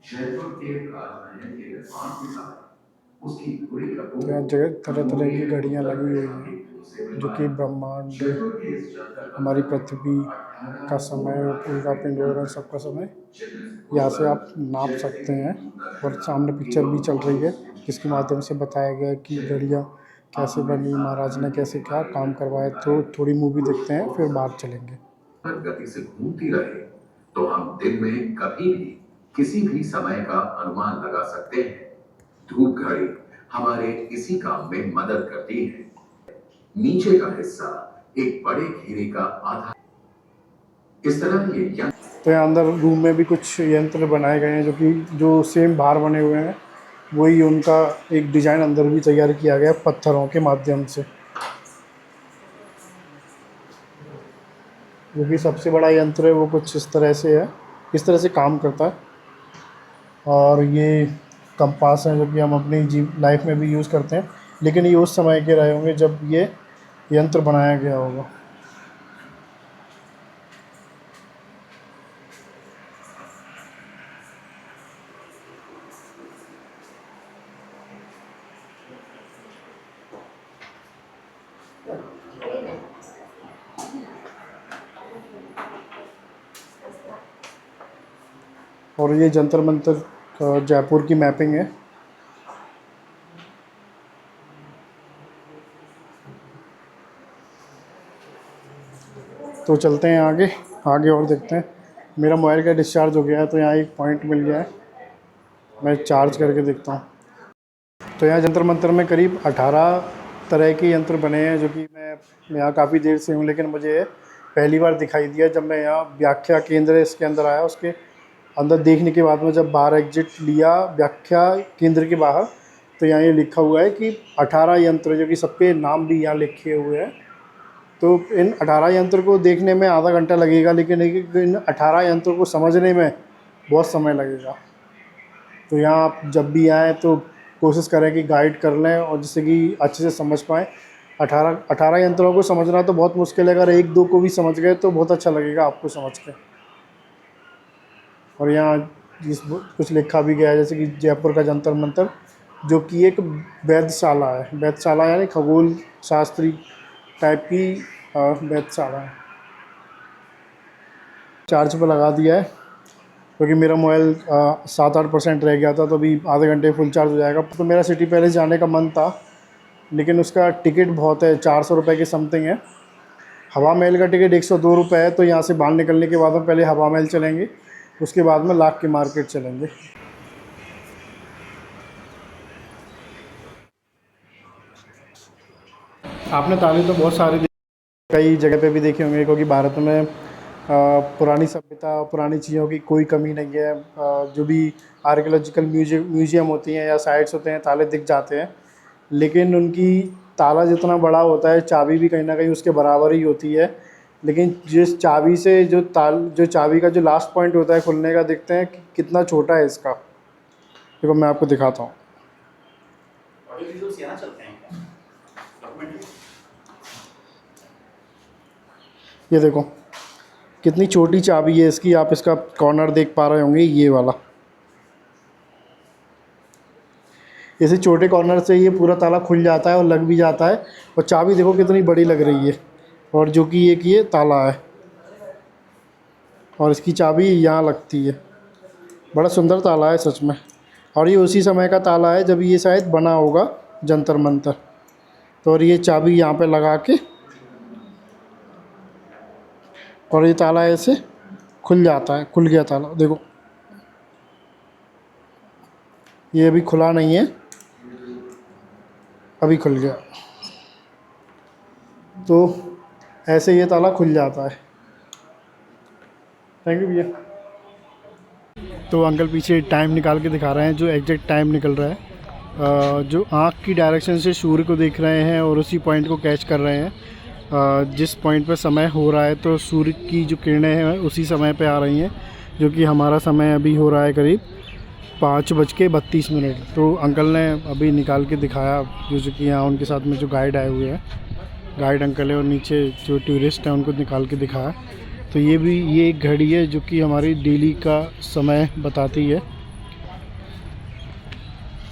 जयपुर के राजमहल के निर्माण के समय उसकी पूरी यहाँ जगह तरह तरह की घड़ियाँ लगी हुई हैं, जो कि ब्रह्मांड, हमारी पृथ्वी का समय, उल्का पिंड वगैरह सबका समय यहाँ से आप नाप सकते हैं। और सामने पिक्चर भी चल रही है जिसके माध्यम से बताया गया है कि घड़ियाँ कैसे बनी, महाराज ने कैसे क्या काम करवाया। तो थोड़ी मूवी देखते हैं फिर बाहर चलेंगे। गति से घूमती रहे तो हम दिन में कभी भी किसी भी समय का अनुमान लगा सकते हैं। धूप घड़ी हमारे इसी काम में मदद करती है। नीचे का हिस्सा एक बड़े घेरे का आधार, इस तरह ये तो यहाँ अंदर रूम में भी कुछ यंत्र बनाए गए हैं, जो कि जो सेम बाहर बने हुए हैं वही उनका एक डिज़ाइन अंदर भी तैयार किया गया पत्थरों के माध्यम से। जो कि सबसे बड़ा यंत्र है वो कुछ इस तरह से है, इस तरह से काम करता है। और ये कंपास है जो कि हम अपनी लाइफ में भी यूज़ करते हैं, लेकिन ये उस समय के रहे होंगे जब ये यंत्र बनाया गया होगा। और ये जंतर मंतर जयपुर की मैपिंग है। तो चलते हैं आगे आगे और देखते हैं। मेरा मोबाइल का डिस्चार्ज हो गया है, तो यहाँ एक पॉइंट मिल गया है, मैं चार्ज करके देखता हूँ। तो यहाँ जंतर मंतर में करीब 18 तरह के यंत्र बने हैं, जो कि मैं यहाँ काफ़ी देर से हूँ, लेकिन मुझे पहली बार दिखाई दिया जब मैं यहाँ व्याख्या केंद्र इसके अंदर आया। उसके अंदर देखने के बाद में जब बाहर एग्जिट लिया व्याख्या केंद्र के बाहर, तो यहाँ ये लिखा हुआ है कि 18 यंत्र, जो कि सबके नाम भी यहाँ लिखे हुए हैं। तो इन 18 यंत्र को देखने में आधा घंटा लगेगा, लेकिन इन 18 यंत्रों को समझने में बहुत समय लगेगा। तो यहाँ आप जब भी आएँ तो कोशिश करें कि गाइड कर लें, और जिससे कि अच्छे से समझ पाएँ। 18 यंत्रों को समझना तो बहुत मुश्किल है, अगर एक दो को भी समझ गए तो बहुत अच्छा लगेगा आपको समझ के। और यहाँ कुछ लिखा भी गया है, जैसे कि जयपुर का जंतर मंतर, जो कि एक वेधशाला है। वेधशाला यानी खगोल शास्त्री टाइप की वेधशाला है। चार्ज पर लगा दिया है, क्योंकि मेरा मोबाइल 7-8% रह गया था, तो अभी आधे घंटे फुल चार्ज हो जाएगा। तो मेरा सिटी पैलेस जाने का मन था, लेकिन उसका टिकट बहुत है, 400 रुपये के समथिंग है। हवा महल का टिकट 102 रुपये है। तो यहाँ से बाहर निकलने के बाद हम पहले हवा महल चलेंगे, उसके बाद में लाख की मार्केट चलेंगे। आपने ताले तो बहुत सारे कई जगह पे भी देखे होंगे, क्योंकि भारत में पुरानी सभ्यता, पुरानी चीज़ों की कोई कमी नहीं है। जो भी आर्कियोलॉजिकल म्यूजियम होती हैं या साइट्स होते हैं, ताले दिख जाते हैं, लेकिन उनकी ताला जितना बड़ा होता है, चाबी भी कहीं ना कहीं उसके बराबर ही होती है। लेकिन जिस चाबी से जो चाबी का जो लास्ट पॉइंट होता है खुलने का, देखते हैं कि कितना छोटा है इसका। देखो मैं आपको दिखाता हूँ। ये देखो कितनी छोटी चाबी है इसकी। आप इसका कॉर्नर देख पा रहे होंगे, ये वाला। इसी छोटे कॉर्नर से ये पूरा ताला खुल जाता है और लग भी जाता है। और चाबी देखो कितनी बड़ी लग रही है, और जो कि ये ताला है, और इसकी चाबी यहाँ लगती है। बड़ा सुंदर ताला है सच में। और ये उसी समय का ताला है जब ये शायद बना होगा जंतर मंतर। तो और ये चाबी यहाँ पे लगा के, और ये ताला ऐसे खुल जाता है। खुल गया ताला, देखो ये अभी खुला नहीं है, अभी खुल गया। तो ऐसे ये ताला खुल जाता है। थैंक यू भैया। तो अंकल पीछे टाइम निकाल के दिखा रहे हैं, जो एग्जैक्ट टाइम निकल रहा है। जो आँख की डायरेक्शन से सूर्य को देख रहे हैं और उसी पॉइंट को कैच कर रहे हैं। जिस पॉइंट पर समय हो रहा है, तो सूर्य की जो किरणें हैं उसी समय पे आ रही हैं, जो कि हमारा समय अभी हो रहा है करीब 5:32। तो अंकल ने अभी निकाल के दिखाया, जो कि यहाँ उनके साथ में जो गाइड आए हुए हैं, गाइड अंकल है, और नीचे जो टूरिस्ट हैं उनको निकाल के दिखाया। तो ये एक घड़ी है जो कि हमारी डेली का समय बताती है,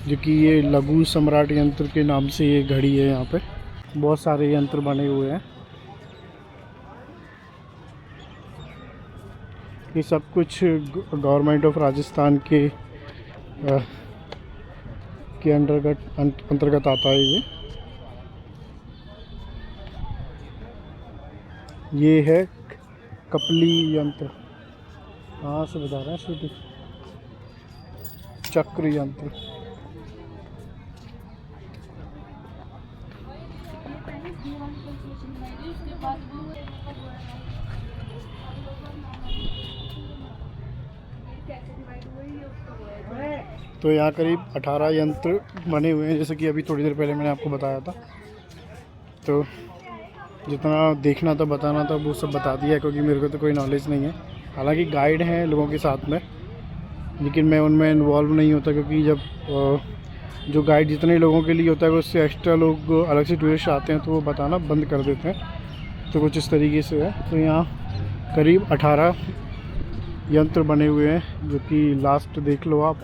जो कि ये लघु सम्राट यंत्र के नाम से ये घड़ी है। यहाँ पे बहुत सारे यंत्र बने हुए हैं। ये सब कुछ गवर्नमेंट ऑफ राजस्थान के अंतर्गत आता है। ये है कपली यंत्र, कहाँ से बता रहे हैं, सीधी चक्र यंत्र। तो यहाँ करीब 18 यंत्र बने हुए हैं, जैसे कि अभी थोड़ी देर पहले मैंने आपको बताया था। तो जितना देखना था, बताना था, वो सब बता दिया है, क्योंकि मेरे को तो कोई नॉलेज नहीं है। हालांकि गाइड हैं लोगों के साथ में, लेकिन मैं उनमें इन्वॉल्व नहीं होता, क्योंकि जब जो गाइड जितने लोगों के लिए होता है उससे एक्स्ट्रा लोग अलग से टूरिस्ट आते हैं तो वो बताना बंद कर देते हैं। तो कुछ इस तरीके से है। तो यहाँ करीब 18 यंत्र बने हुए हैं जो कि लास्ट देख लो आप,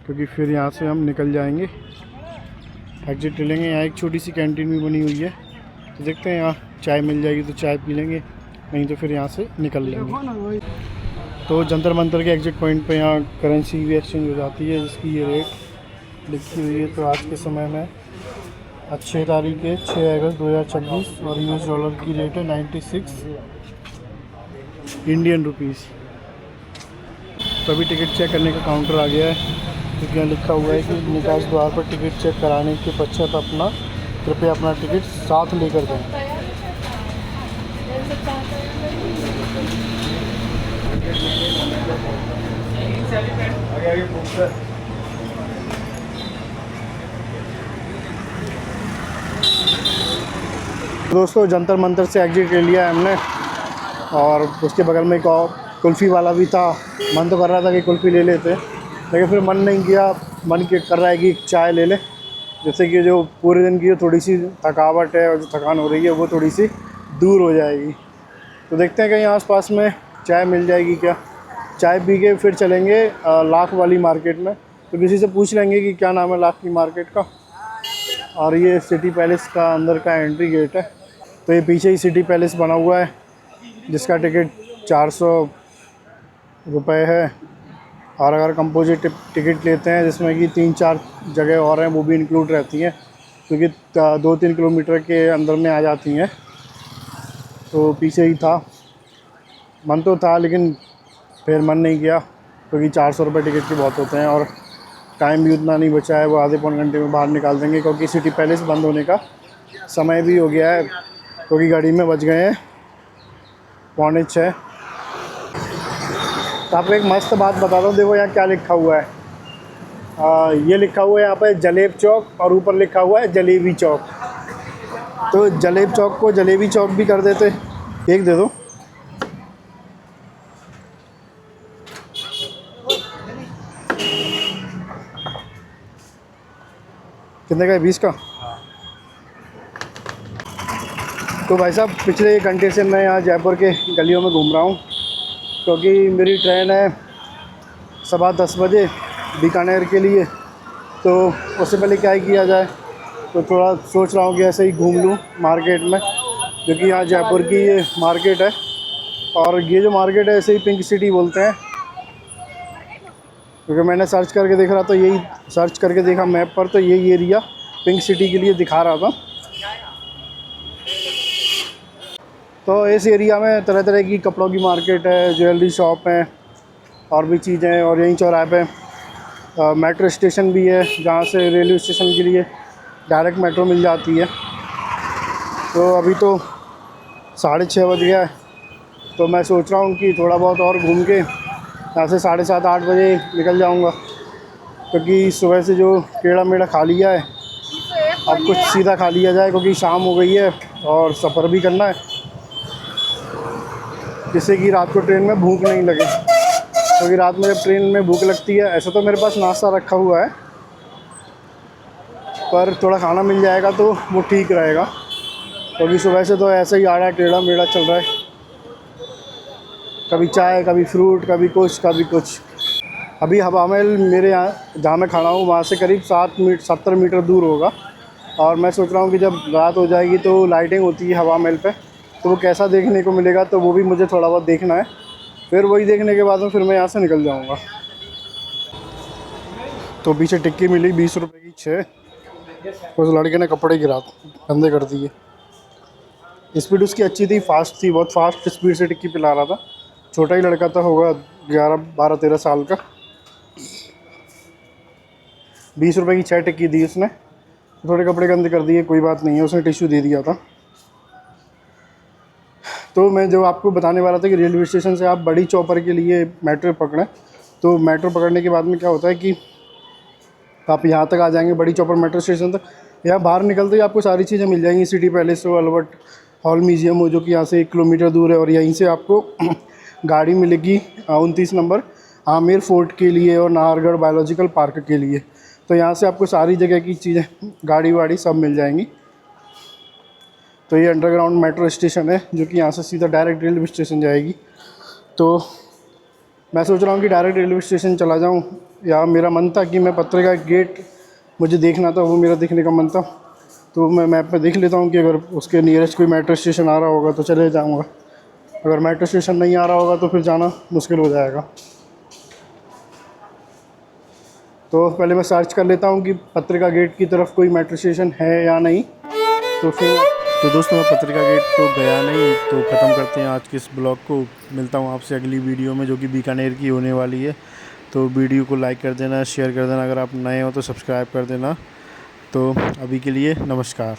क्योंकि फिर यहाँ से हम निकल जाएंगे, एग्जिट लेंगे। यहाँ एक छोटी सी कैंटीन भी बनी हुई है, तो देखते हैं यहाँ चाय मिल जाएगी तो चाय पी लेंगे, नहीं तो फिर यहाँ से निकल लेंगे। तो जंतर मंतर के एग्जिट पॉइंट पे यहाँ करेंसी भी एक्सचेंज हो जाती है, जिसकी ये रेट लिखी हुई है। तो आज के समय में 6 तारीख है 6 अगस्त 2026 और US डॉलर की रेट है 96 इंडियन रुपीज़। तो अभी टिकट चेक करने का काउंटर आ गया है, क्योंकि यहाँ लिखा हुआ है कि निकास द्वार पर टिकट चेक कराने के पश्चात कृपया अपना टिकट साथ लेकर दें। दोस्तों जंतर मंतर से एग्जिट ले लिया है हमने, और उसके बगल में एक और कुल्फ़ी वाला भी था। मन तो कर रहा था कि कुल्फ़ी ले लेते, लेकिन फिर मन नहीं किया। मन कर रहा है कि चाय ले ले, जैसे कि जो पूरे दिन की जो थोड़ी सी थकावट है और जो थकान हो रही है वो थोड़ी सी दूर हो जाएगी। तो देखते हैं कहीं आसपास में चाय मिल जाएगी क्या। चाय पी के फिर चलेंगे लाख वाली मार्केट में। तो किसी से पूछ लेंगे कि क्या नाम है लाख की मार्केट का। और ये सिटी पैलेस का अंदर का एंट्री गेट है। तो ये पीछे ही सिटी पैलेस बना हुआ है, जिसका टिकट 400 रुपये है। और अगर कंपोजिट टिकट लेते हैं जिसमें कि 3-4 जगह और हैं वो भी इंक्लूड रहती हैं, क्योंकि 2-3 किलोमीटर के अंदर में आ जाती हैं। तो पीछे ही था, मन तो था लेकिन फिर मन नहीं किया, क्योंकि 400 रुपये टिकट के बहुत होते हैं और टाइम भी उतना नहीं बचा है। वो आधे पौन घंटे में बाहर निकाल देंगे, क्योंकि सिटी पैलेस बंद होने का समय भी हो गया है, क्योंकि गाड़ी में बज गए हैं 5:45। तो आपको एक मस्त बात बता दो, देखो यहाँ क्या लिखा हुआ है। ये लिखा हुआ है यहाँ पे जलेब चौक, और ऊपर लिखा हुआ है जलेबी चौक। तो जलेब चौक को जलेबी चौक भी कर देते। एक दे दो। कितने का है? 20 का। तो भाई साहब पिछले 1 घंटे से मैं यहाँ जयपुर के गलियों में घूम रहा हूँ, क्योंकि मेरी ट्रेन है 10:15 बजे बीकानेर के लिए। तो उससे पहले क्या ही किया जाए, तो थोड़ा सोच रहा हूँ कि ऐसे ही घूम लूँ मार्केट में, क्योंकि यहाँ जयपुर की ये मार्केट है। और ये जो मार्केट है ऐसे ही पिंक सिटी बोलते हैं, क्योंकि मैंने सर्च करके देख रहा था, यही सर्च करके देखा मैप पर, तो यही एरिया पिंक सिटी के लिए दिखा रहा था। तो इस एरिया में तरह तरह की कपड़ों की मार्केट है, ज्वेलरी शॉप है और भी चीज़ें हैं। और यहीं चौराहे पे मेट्रो स्टेशन भी है, जहाँ से रेलवे स्टेशन के लिए डायरेक्ट मेट्रो मिल जाती है। तो अभी तो 6:30 बज गया है, तो मैं सोच रहा हूँ कि थोड़ा बहुत और घूम के यहाँ से 7:30-8 बजे निकल जाऊँगा, क्योंकि सुबह से जो टेढ़ा मेढ़ा खा लिया है अब कुछ सीधा खा लिया जाए, क्योंकि शाम हो गई है और सफ़र भी करना है, जिससे कि रात को ट्रेन में भूख नहीं लगे। क्योंकि रात में जब ट्रेन में भूख लगती है, ऐसा तो मेरे पास नाश्ता रखा हुआ है, पर थोड़ा खाना मिल जाएगा तो वो ठीक रहेगा, क्योंकि सुबह से तो ऐसे ही आड़ा टेढ़ा मेढ़ा चल रहा है, कभी चाय, कभी फ्रूट, कभी कुछ। अभी हवा महल मेरे यहाँ जहाँ मैं खड़ा हूँ वहाँ से करीब 70 मीटर दूर होगा। और मैं सोच रहा हूँ कि जब रात हो जाएगी तो लाइटिंग होती है हवा महल पे, तो वो कैसा देखने को मिलेगा, तो वो भी मुझे थोड़ा बहुत देखना है। फिर वही देखने के बाद में फिर मैं यहाँ से निकल जाऊँगा। तो पीछे टिक्की मिली 20 रुपये की 6। उस लड़के ने कपड़े गिरा गंदे कर दिए। स्पीड उसकी अच्छी थी, फास्ट थी, बहुत फास्ट स्पीड से टिक्की पिला रहा था। छोटा ही लड़का था, होगा 12-13 साल का। 20 रुपये की 6 टिक्की दी उसने। थोड़े कपड़े गंदे कर दिए, कोई बात नहीं है, उसने टिश्यू दे दिया था। तो मैं जो आपको बताने वाला था कि रेलवे स्टेशन से आप बड़ी चौपर के लिए मेट्रो पकड़ें। तो मेट्रो पकड़ने के बाद में क्या होता है कि आप यहाँ तक आ जाएंगे, बड़ी चौपर मेट्रो स्टेशन तक। यहाँ बाहर निकलते ही आपको सारी चीज़ें मिल जाएंगी, सिटी पैलेस हो, अल्बर्ट हॉल म्यूज़ियम हो, जो कि यहाँ से 1 किलोमीटर दूर है। और यहीं से आपको गाड़ी मिलेगी 29 नंबर आमेर फोर्ट के लिए और नाहरगढ़ बायोलॉजिकल पार्क के लिए। तो यहाँ से आपको सारी जगह की चीज़ें, गाड़ी वाड़ी सब मिल जाएंगी। तो ये अंडरग्राउंड मेट्रो स्टेशन है जो कि यहाँ से सीधा डायरेक्ट रेलवे स्टेशन जाएगी। तो मैं सोच रहा हूँ कि डायरेक्ट रेलवे स्टेशन चला जाऊँ, या मेरा मन था कि मैं पत्रिका गेट मुझे देखना था, वो मेरा देखने का मन था। तो मैं मैप पे देख लेता हूँ कि अगर उसके नियरेस्ट कोई मेट्रो स्टेशन आ रहा होगा तो चले जाऊँगा, अगर मेट्रो स्टेशन नहीं आ रहा होगा तो फिर जाना मुश्किल हो जाएगा। तो पहले मैं सर्च कर लेता हूँ कि पत्रिका गेट की तरफ कोई मेट्रो स्टेशन है या नहीं। तो दोस्तों मैं पत्रिका गेट तो गया नहीं, तो ख़त्म करते हैं आज के इस ब्लॉग को। मिलता हूँ आपसे अगली वीडियो में जो कि बीकानेर की होने वाली है। तो वीडियो को लाइक कर देना, शेयर कर देना, अगर आप नए हो तो सब्सक्राइब कर देना। तो अभी के लिए नमस्कार।